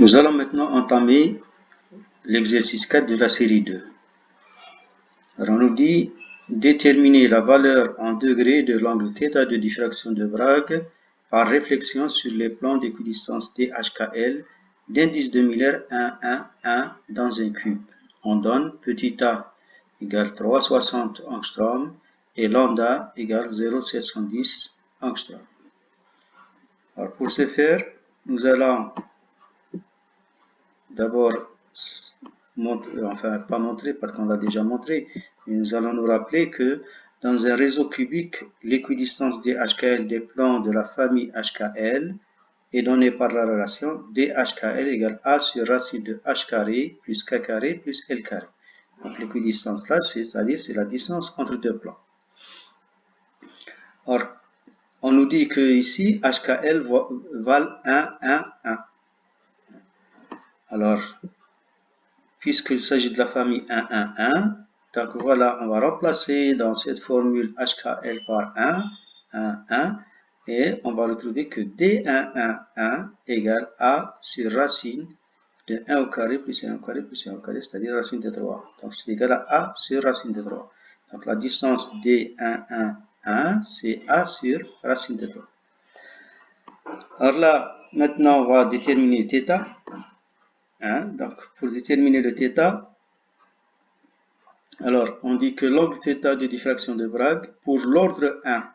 Nous allons maintenant entamer l'exercice 4 de la série 2. Alors on nous dit déterminer la valeur en degrés de l'angle θ de diffraction de Bragg par réflexion sur les plans d'équidistance DHKL d'indice de Miller 1, 1, 1 dans un cube. On donne petit a égale 360 angstrom et lambda égale 0,710 angstrom. Alors pour ce faire, nous allons d'abord pas montrer parce qu'on l'a déjà montré, mais nous allons nous rappeler que dans un réseau cubique, l'équidistance DHKL des plans de la famille HKL est donnée par la relation DHKL égale A sur racine de H carré plus K carré plus L carré. Donc l'équidistance là, c'est-à-dire c'est la distance entre deux plans. Or, on nous dit que ici HKL valent 1, 1, 1. Alors, puisqu'il s'agit de la famille 1, 1, 1, donc voilà, on va remplacer dans cette formule HKL par 1, 1, 1, et on va retrouver que D1, 1, 1 égale A sur racine de 1 au carré plus 1 au carré plus 1 au carré, c'est-à-dire racine de 3. Donc c'est égal à A sur racine de 3. Donc la distance D1, 1, 1, c'est A sur racine de 3. Alors là, maintenant on va déterminer θ. Donc pour déterminer le θ, alors on dit que l'angle θ de diffraction de Bragg pour l'ordre 1.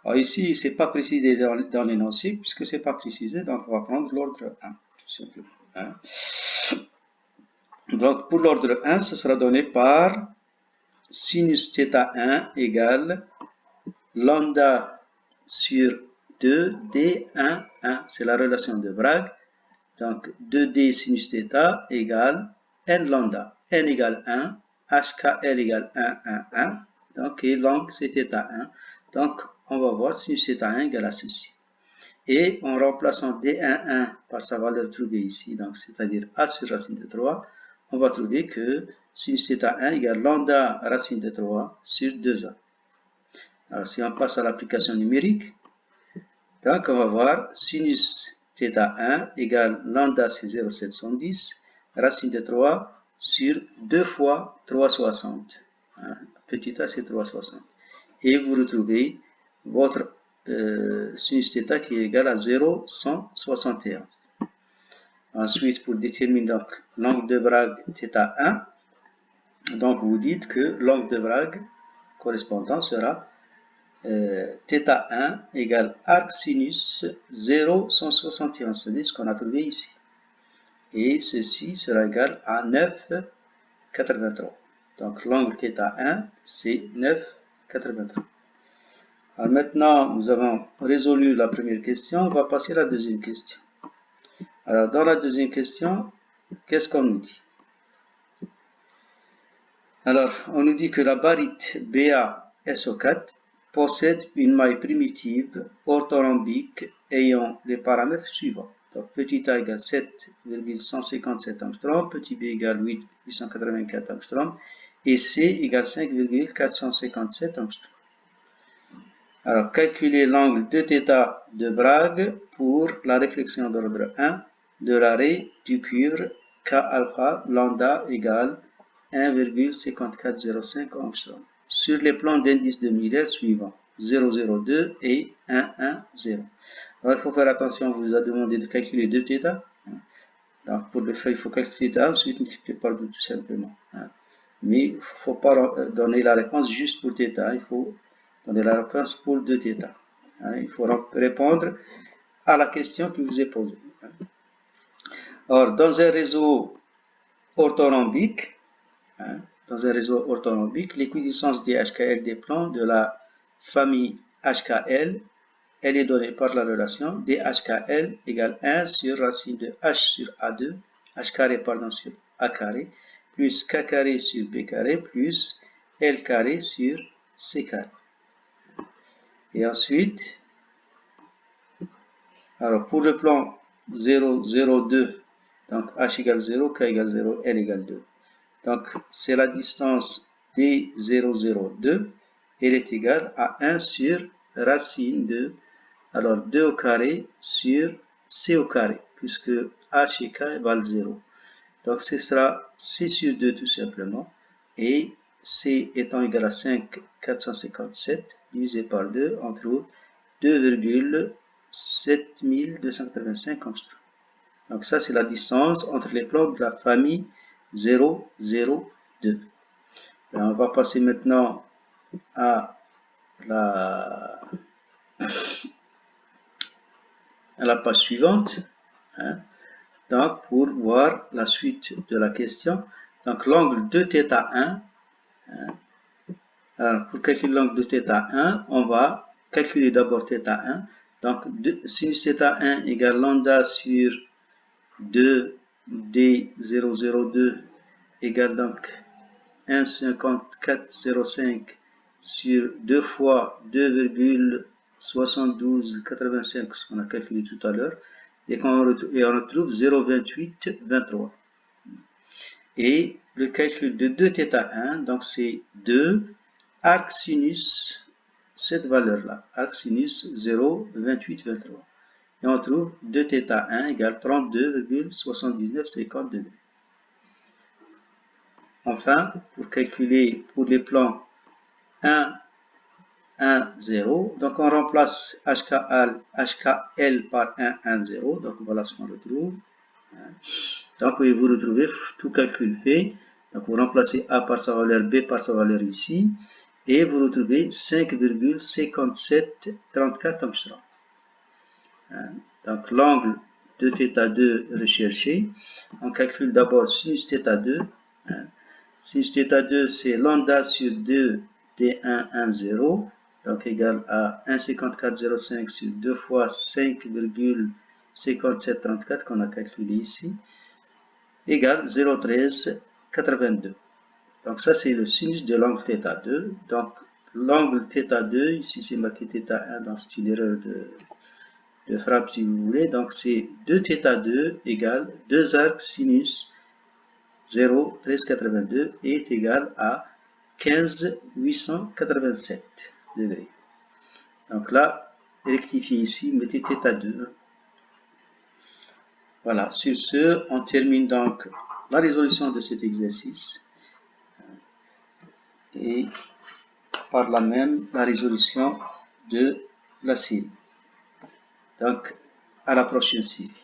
Alors ici, c'est pas précisé dans l'énoncé, puisque c'est pas précisé, donc on va prendre l'ordre 1, tout simplement. Donc pour l'ordre 1, ce sera donné par sinus θ1 égale lambda sur 2 d1, 1. C'est la relation de Bragg. Donc 2d sinus θ égale n lambda. N égale 1, HKL égale 1, 1, 1. Donc et l'angle c'est θ1. Donc on va voir sinus θ1 égale à ceci. Et en remplaçant d1, 1 par sa valeur trouvée ici, donc c'est-à-dire a sur racine de 3, on va trouver que sinus θ1 égale lambda racine de 3 sur 2a. Alors si on passe à l'application numérique, donc on va voir sinus θ1 égale lambda c'est 0,710 racine de 3 sur 2 fois 360. Petit a c'est 360. Et vous retrouvez votre sinus θ qui est égal à 0,171. Ensuite, pour déterminer l'angle de Bragg θ1, donc vous dites que l'angle de Bragg correspondant sera θ1 égale arc sinus 0,171, c'est-à-dire ce qu'on a trouvé ici. Et ceci sera égal à 9,83. Donc l'angle θ1, c'est 9,83. Alors maintenant, nous avons résolu la première question, on va passer à la deuxième question. Alors dans la deuxième question, qu'est-ce qu'on nous dit? Alors, on nous dit que la barite BaSO4 possède une maille primitive orthorhombique ayant les paramètres suivants. Donc, petit a égale 7,157 angstrom, petit b égale 8,884 angstrom et c égale 5,457 angstrom. Alors, calculer l'angle de θ de Bragg pour la réflexion d'ordre 1 de l'arrêt du cuivre K alpha lambda égale 1,5405 angstrom sur les plans d'indice de Miller suivants 0,02 et 1,10. Alors il faut faire attention, on vous a demandé de calculer 2θ. Donc pour le faire, il faut calculer θ, ensuite multiplier par 2 tout simplement. Mais il ne faut pas donner la réponse juste pour θ, il faut donner la réponse pour 2θ. Il faut répondre à la question qui vous est posée. Or, dans un réseau orthorhombique, l'équidistance des HKL des plans de la famille HKL, elle est donnée par la relation DHKL égale 1 sur racine de H sur A2, H carré pardon sur A carré, plus K carré sur B carré, plus L carré sur C carré. Et ensuite, alors pour le plan 0, 0, 2, donc H égale 0, K égale 0, L égale 2. Donc, c'est la distance D002, elle est égale à 1 sur racine de, alors 2 au carré sur C au carré, puisque A chez K égale 0. Donc ce sera C sur 2 tout simplement. Et C étant égal à 5, 457 divisé par 2, on trouve 2,7285 angstroms. Donc ça c'est la distance entre les plans de la famille 0, 0, 2. Et on va passer maintenant à la page suivante. Donc, pour voir la suite de la question. Donc, l'angle de θ1. Alors, pour calculer l'angle de θ1, on va calculer d'abord θ1. Donc, sinus θ1 égale lambda sur 2D002 égale donc 1,5405 sur 2 fois 2,7285, ce qu'on a calculé tout à l'heure, et on retrouve 0,2823. Et le calcul de 2θ1, donc c'est 2 arc sinus, cette valeur-là, arc sinus 0,2823. Et on trouve 2θ1 égale 32,7950 degrés. Enfin, pour calculer pour les plans 1, 1, 0, donc on remplace HKL par 1, 1, 0, donc voilà ce qu'on retrouve. Donc vous retrouvez tout calcul fait, donc vous remplacez A par sa valeur, B par sa valeur ici, et vous retrouvez 5,5734 angstroms. Donc l'angle de θ2 recherché, on calcule d'abord sinus θ2. Sinus θ2 c'est lambda sur 2 D1, 0, donc égal à 1,5405 sur 2 fois 5,5734 qu'on a calculé ici, égale 0,1382. Donc ça c'est le sinus de l'angle θ2. Donc l'angle θ2, ici c'est marqué θ1, donc c'est une erreur de frappe si vous voulez. Donc c'est 2θ2 égale 2 arcs sinus 0,1382 est égal à 15,887 degrés. Donc là, rectifiez ici, mettez θ2. Voilà, sur ce, on termine donc la résolution de cet exercice et par là même la résolution de la série. Donc, à la prochaine série.